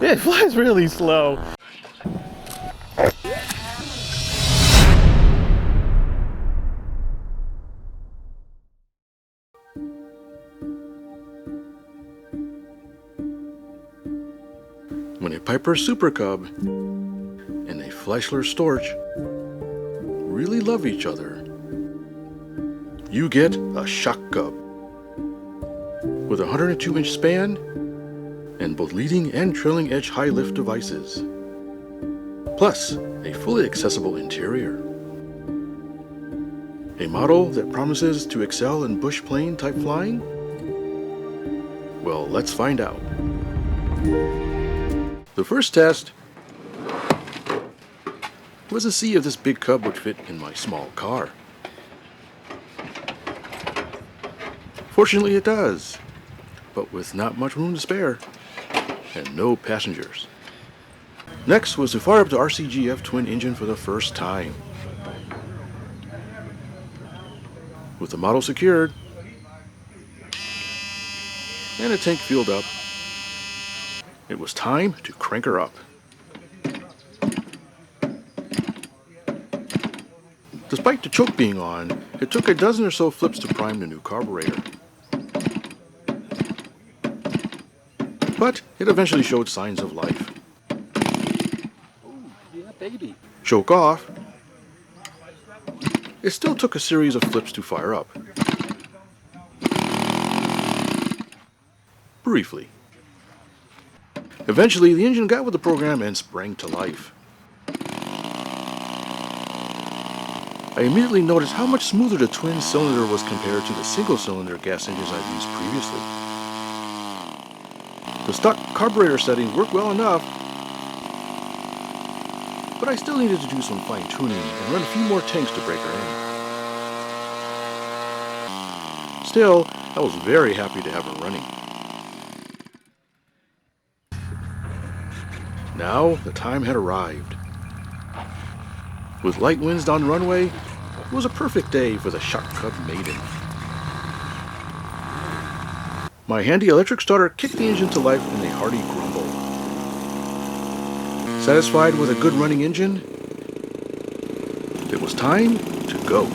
It flies really slow. When a Piper Super Cub and a Fleischler Storch really love each other, you get a Shock Cub with a 102-inch span and both leading and trailing edge high lift devices, plus a fully accessible interior. A model that promises to excel in bush plane type flying? Well, let's find out. The first test was to see if this big cub would fit in my small car. Fortunately it does, but with not much room to spare and no passengers. Next was to fire up the RCGF twin engine for the first time. With the model secured and a tank filled up, it was time to crank her up. Despite the choke being on, it took a dozen or so flips to prime the new carburetor. But it eventually showed signs of life. Oh, yeah, baby. Choke off, it still took a series of flips to fire up. Briefly. Eventually, the engine got with the program and sprang to life. I immediately noticed how much smoother the twin cylinder was compared to the single cylinder gas engines I've used previously. The stock carburetor settings worked well enough, but I still needed to do some fine tuning and run a few more tanks to break her in. Still, I was very happy to have her running. Now, the time had arrived. With light winds down the runway, it was a perfect day for the Shock Cub maiden. My handy electric starter kicked the engine to life in a hearty grumble. Satisfied with a good running engine, it was time to go.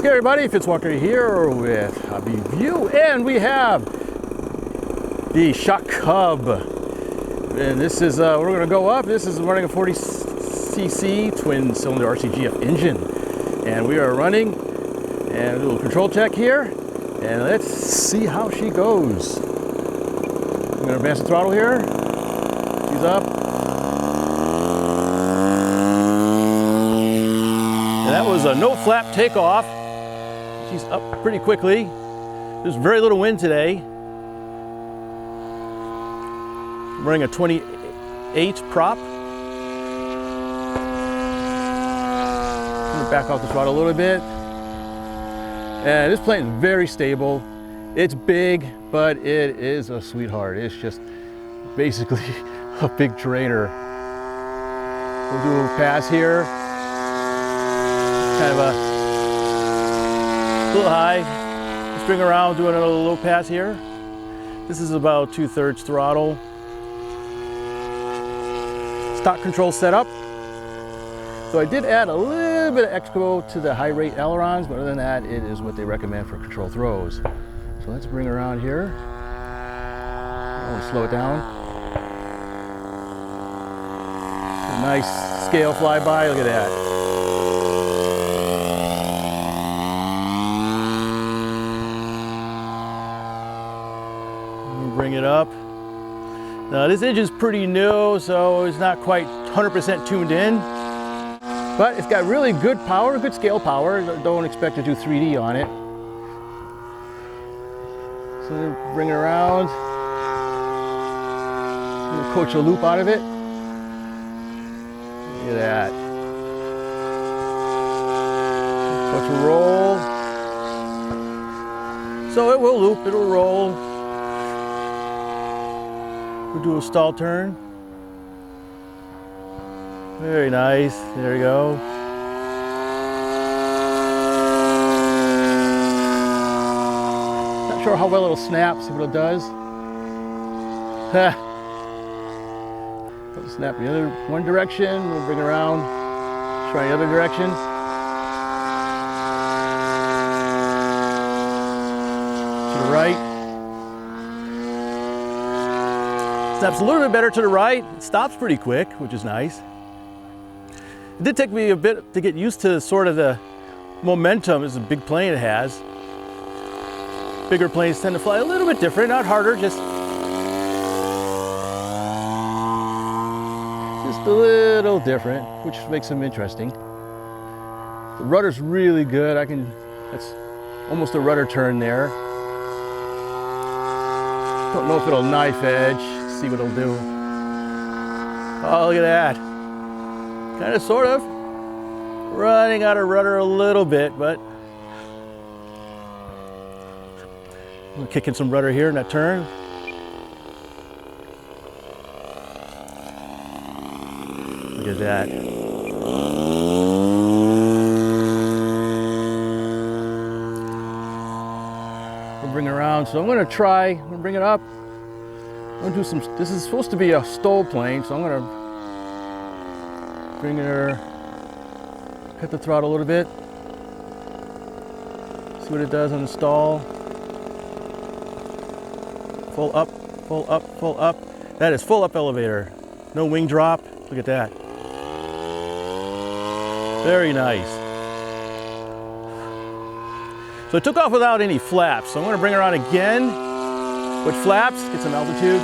Hey everybody, Fitzwalker here with HobbyView, and we have the Shock Cub. And this is, we're going to go up. This is running a 40cc twin cylinder RCGF engine. And we are running and a little control check here. And let's see how she goes. I'm going to advance the throttle here. She's up. And that was a no flap takeoff. She's up pretty quickly. There's very little wind today. I'm running a 28 prop. I'm going to back off the throttle a little bit. And this plane is very stable. It's big, but it is a sweetheart. It's just basically a big trainer. We'll do a little pass here. Kind of a little high. String around, doing a little low pass here. This is about 2/3 throttle. Stock control setup. So I did add a little bit of expo to the high rate ailerons, but other than that, it is what they recommend for control throws. So let's bring around here. I'll slow it down. A nice scale flyby, look at that. Bring it up. Now this engine's pretty new, so it's not quite 100% tuned in, but it's got really good power, good scale power. Don't expect to do 3D on it. So bring it around. We'll coach a loop out of it. Look at that. Coach a roll. So it will loop, it'll roll. We'll do a stall turn. Very nice. There we go. Not sure how well it'll snap. See what it does. It'll snap the other one direction. We'll bring it around. Try the other direction. To the right. Snaps a little bit better to the right. It stops pretty quick, which is nice. It did take me a bit to get used to sort of the momentum. It's a big plane it has. Bigger planes tend to fly a little bit different, not harder, just a little different, which makes them interesting. The rudder's really good. That's almost a rudder turn there. Don't know if it'll knife edge. See what it'll do. Oh, look at that. Kind of, sort of. Running out of rudder a little bit, but I'm gonna kick in some rudder here in that turn. Look at that. We'll bring it around. So I'm gonna bring it up. I'm gonna do some, this is supposed to be a STOL plane, so I'm gonna bring her, cut the throttle a little bit. See what it does on the stall. Full up, full up, full up. That is full up elevator. No wing drop. Look at that. Very nice. So it took off without any flaps. So I'm gonna bring her on again with flaps, get some altitude.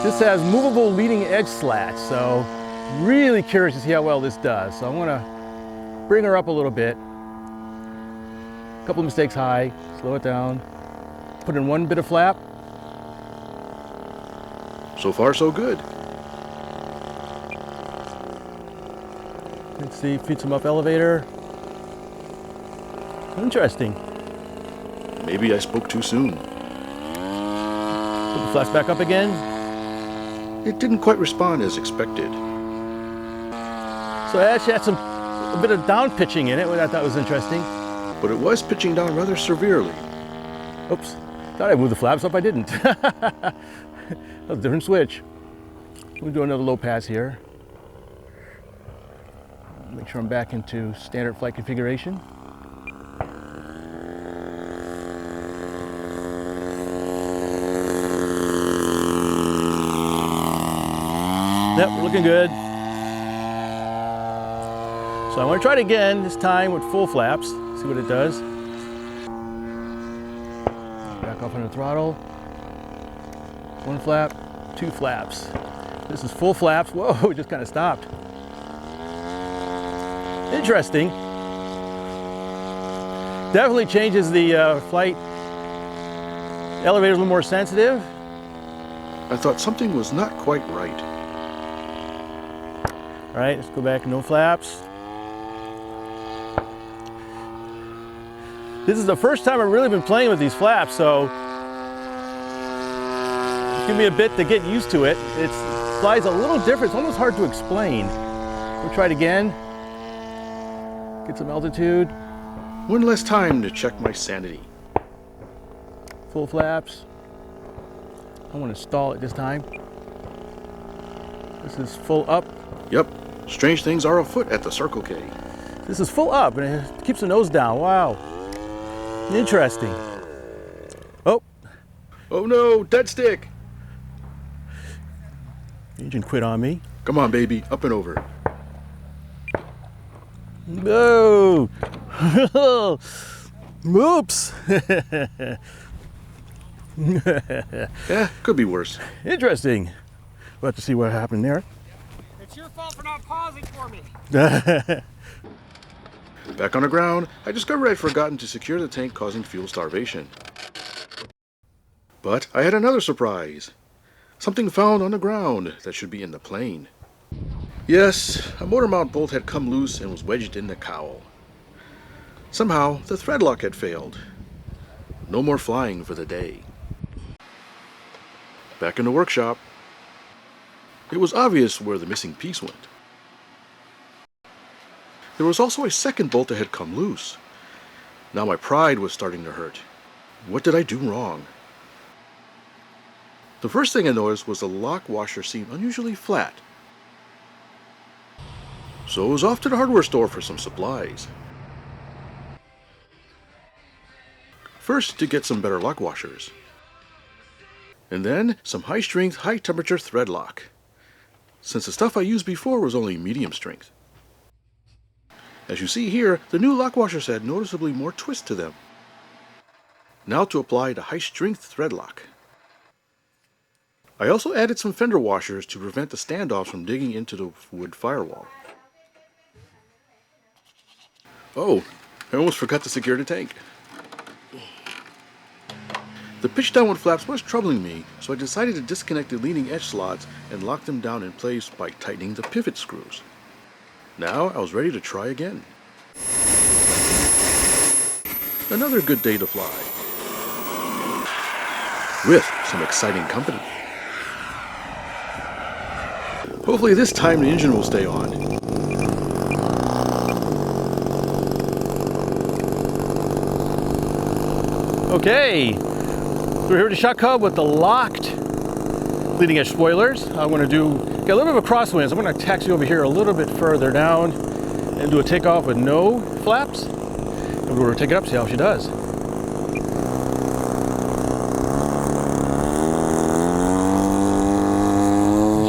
This has movable leading edge slats, so really curious to see how well this does. So I'm gonna bring her up a little bit. A couple of mistakes high, slow it down. Put in one bit of flap. So far, so good. Let's see, feed some up elevator. Interesting. Maybe I spoke too soon. Put the flaps back up again. It didn't quite respond as expected. So it actually had a bit of down pitching in it, which I thought was interesting. But it was pitching down rather severely. Oops, thought I moved the flaps up, I didn't. That was a different switch. We'll do another low pass here. Make sure I'm back into standard flight configuration. Yep, we're looking good. So I want to try it again, this time with full flaps, see what it does. Back off on the throttle. One flap, two flaps. This is full flaps. Whoa, it just kind of stopped. Interesting. Definitely changes the flight. Elevator's a little more sensitive. I thought something was not quite right. All right, let's go back, no flaps. This is the first time I've really been playing with these flaps, so it's gonna be a bit to get used to it. It flies a little different. It's almost hard to explain. We'll try it again. Get some altitude. One less time to check my sanity. Full flaps. I want to stall it this time. This is full up. Yep, strange things are afoot at the Circle K. This is full up and it keeps the nose down. Wow. Interesting. Oh. Oh no, dead stick. Engine quit on me. Come on, baby, up and over. No. Oops. Yeah, could be worse. Interesting. We'll have to see what happened there. It's your fault for not pausing for me. Back on the ground, I discovered I'd forgotten to secure the tank, causing fuel starvation. But I had another surprise. Something found on the ground that should be in the plane. Yes, a motor mount bolt had come loose and was wedged in the cowl. Somehow, the thread lock had failed. No more flying for the day. Back in the workshop, it was obvious where the missing piece went. There was also a second bolt that had come loose. Now my pride was starting to hurt. What did I do wrong? The first thing I noticed was the lock washer seemed unusually flat. So I was off to the hardware store for some supplies. First, to get some better lock washers. And then, some high-strength, high-temperature thread lock, since the stuff I used before was only medium strength. As you see here, the new lock washers had noticeably more twist to them. Now to apply the high-strength thread lock. I also added some fender washers to prevent the standoffs from digging into the wood firewall. Oh, I almost forgot to secure the tank. The pitch downward flaps was troubling me, so I decided to disconnect the leading edge slots and lock them down in place by tightening the pivot screws. Now I was ready to try again. Another good day to fly. With some exciting company. Hopefully this time the engine will stay on. Okay, so we're here at the Shock Hub with the locked leading edge spoilers. I'm going to get a little bit of a crosswind, so I'm going to taxi over here a little bit further down and do a takeoff with no flaps. And we're going to take it up, see how she does.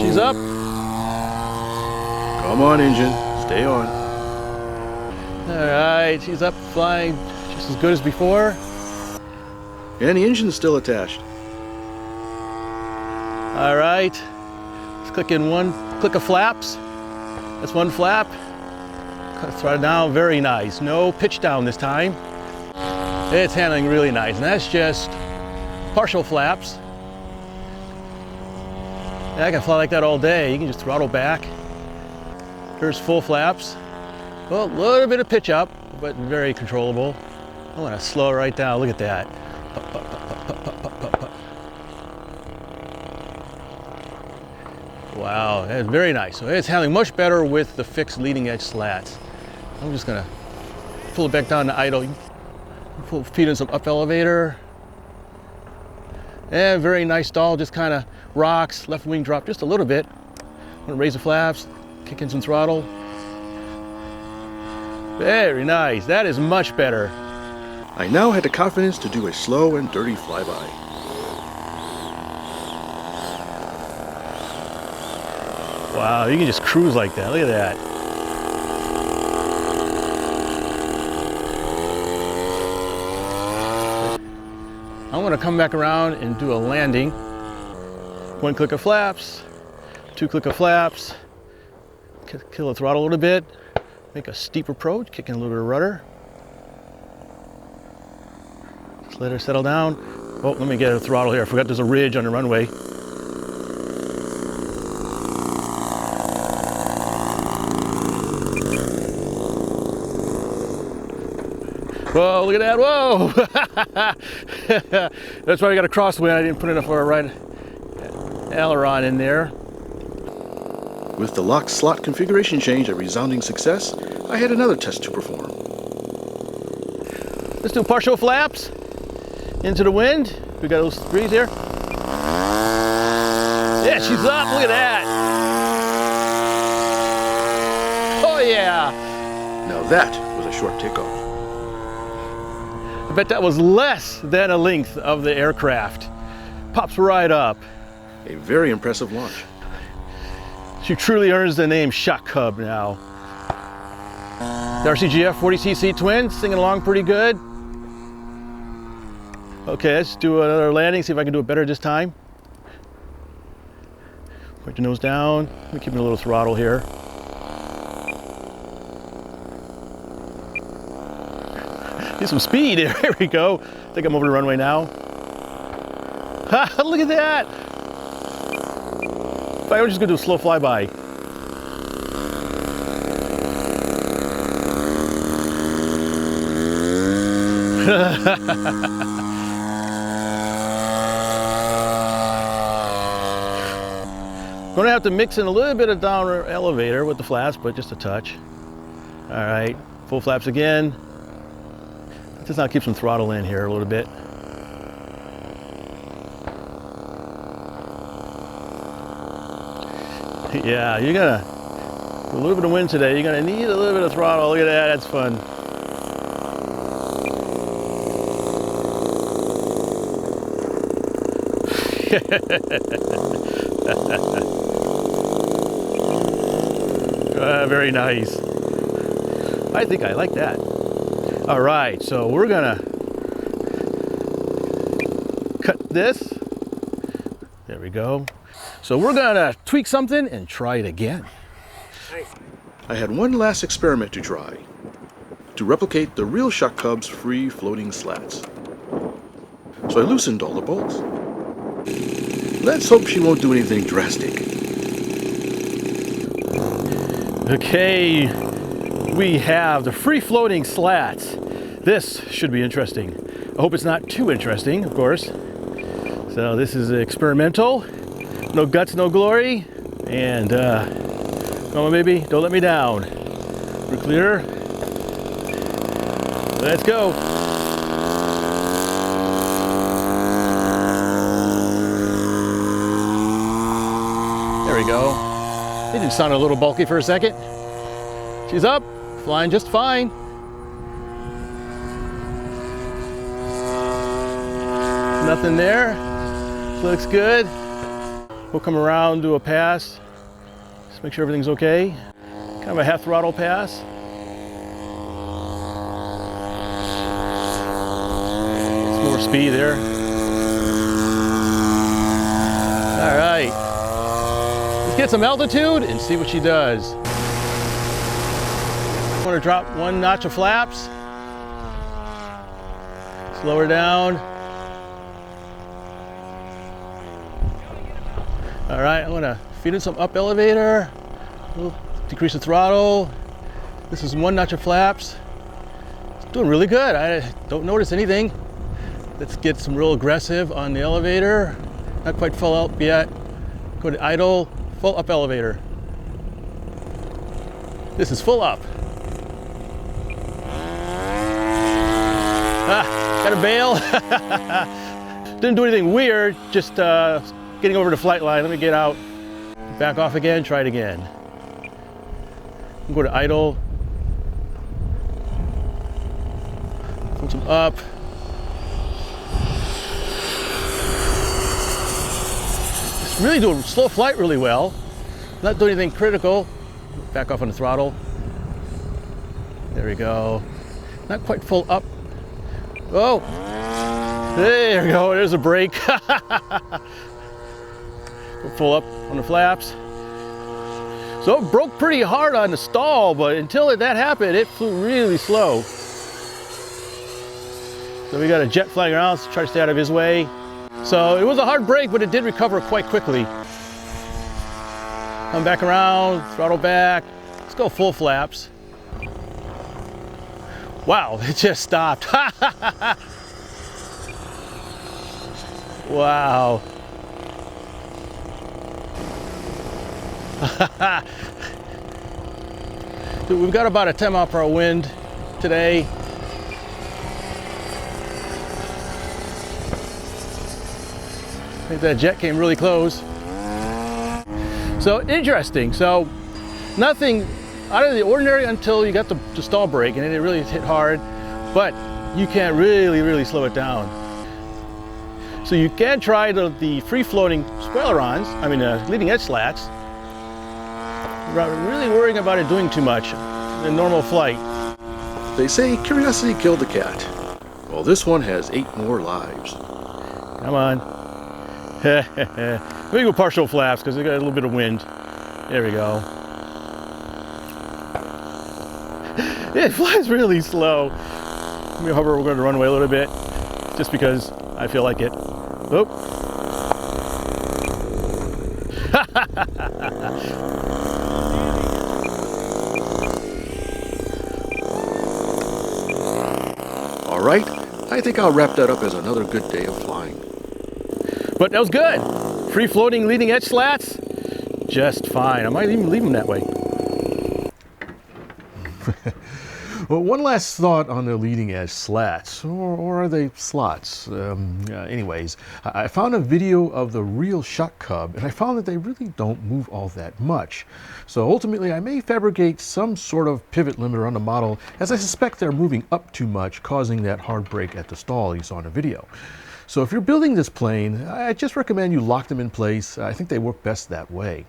She's up. Come on, engine, stay on. All right, she's up, flying just as good as before. And the engine is still attached. All right, let's click in one click of flaps. That's one flap. Throw it down, very nice. No pitch down this time. It's handling really nice, and that's just partial flaps. And I can fly like that all day. You can just throttle back. Here's full flaps. Well, a little bit of pitch up, but very controllable. I want to slow it right down. Look at that. Wow, that's very nice. So it's handling much better with the fixed leading edge slats. I'm just gonna pull it back down to idle. Feed in some up elevator. And very nice stall, just kind of rocks, left wing drop just a little bit. I'm gonna raise the flaps, kick in some throttle. Very nice, that is much better. I now had the confidence to do a slow and dirty flyby. Wow, you can just cruise like that. Look at that. I'm going to come back around and do a landing. One click of flaps, two click of flaps, kill the throttle a little bit, make a steep approach, kick in a little bit of rudder. Just let her settle down. Oh, let me get a throttle here. I forgot there's a ridge on the runway. Whoa, look at that, whoa! That's why I got a crosswind. I didn't put enough of a right aileron in there. With the lock slot configuration change a resounding success, I had another test to perform. Let's do partial flaps into the wind. We got those threes here. Yeah, she's up, look at that! Oh yeah! Now that was a short takeoff. I bet that was less than a length of the aircraft. Pops right up. A very impressive launch. She truly earns the name Shock Hub now. The RCGF 40cc twin, singing along pretty good. Okay, let's do another landing, see if I can do it better this time. Point the nose down. Let me keep a little throttle here. Get some speed. There we go. I think I'm over the runway now. Look at that. I was just gonna do a slow flyby. Gonna have to mix in a little bit of downward elevator with the flaps, but just a touch. All right, full flaps again. Just now keep some throttle in here a little bit. Yeah, you're gonna, a little bit of wind today, you're gonna need a little bit of throttle. Look at that, that's fun. Very nice. I think I like that. All right, so we're gonna cut this. There we go. So we're gonna tweak something and try it again. I had one last experiment to try, to replicate the real Shuck Cub's free floating slats. So I loosened all the bolts. Let's hope she won't do anything drastic. Okay, we have the free floating slats. This should be interesting. I hope it's not too interesting, of course. So this is experimental. No guts, no glory. And come on, baby, don't let me down. We're clear. Let's go. There we go. It did sound a little bulky for a second. She's up, flying just fine. Nothing there. Looks good. We'll come around, do a pass. Just make sure everything's okay. Kind of a half throttle pass. Some more speed there. All right. Let's get some altitude and see what she does. I'm gonna drop one notch of flaps. Slow her down. All right, I'm gonna feed in some up elevator. We'll decrease the throttle. This is one notch of flaps. It's doing really good. I don't notice anything. Let's get some real aggressive on the elevator. Not quite full up yet. Go to idle, full up elevator. This is full up. Gotta bail. Didn't do anything weird, just getting over the flight line. Let me get out, back off again, try it again. Go to idle. Put some up. It's really doing slow flight really well. Not doing anything critical. Back off on the throttle. There we go. Not quite full up. Oh, there we go, there's a brake. Go full up on the flaps. So it broke pretty hard on the stall, but until that happened, it flew really slow. So we got a jet flying around, so try to stay out of his way. So it was a hard break, but it did recover quite quickly. Come back around, throttle back. Let's go full flaps. Wow, it just stopped. Wow. Dude, we've got about a 10-mile-per-hour wind today. I think that jet came really close. So interesting. So nothing out of the ordinary until you got the stall brake, and then it really hit hard, but you can't really slow it down. So you can try the free-floating spoilerons, leading edge slats, without really worrying about it doing too much in normal flight. They say curiosity killed the cat. Well, this one has 8 more lives. Come on. Let me go partial flaps because they got a little bit of wind. There we go. It flies really slow. Let me hover, we're going to run away a little bit just because I feel like it. Oh. All right, I think I'll wrap that up as another good day of flying. But that was good. Free floating leading edge slats, just fine. I might even leave them that way. But one last thought on the leading edge slats, or are they slots? Anyways, I found a video of the real shuck cub, and I found that they really don't move all that much. So ultimately, I may fabricate some sort of pivot limiter on the model, as I suspect they're moving up too much, causing that hard break at the stall you saw in the video. So if you're building this plane, I just recommend you lock them in place. I think they work best that way.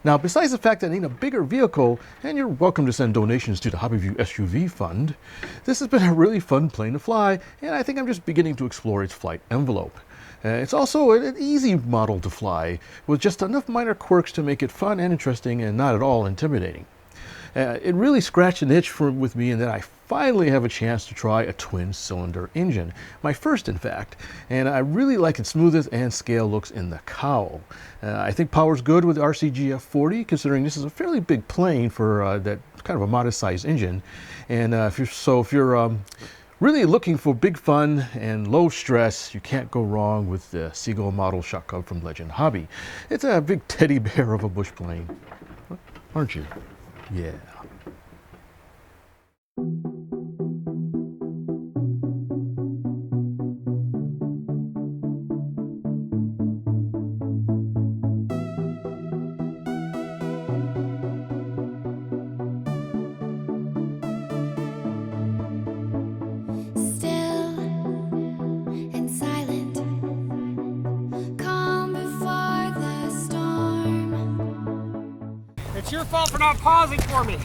Now, besides the fact that I need a bigger vehicle, and you're welcome to send donations to the HobbyView SUV Fund, this has been a really fun plane to fly, and I think I'm just beginning to explore its flight envelope. It's also an easy model to fly, with just enough minor quirks to make it fun and interesting and not at all intimidating. It really scratched an itch with me in that I finally have a chance to try a twin-cylinder engine, my first in fact, and I really like its smoothness and scale looks in the cowl. I think power's good with RCGF 40, considering this is a fairly big plane for that kind of a modest-sized engine, and if you're really looking for big fun and low stress, you can't go wrong with the Seagull model shuck cub from Legend Hobby. It's a big teddy bear of a bush plane, aren't you? Yeah. It's your fault for not pausing for me.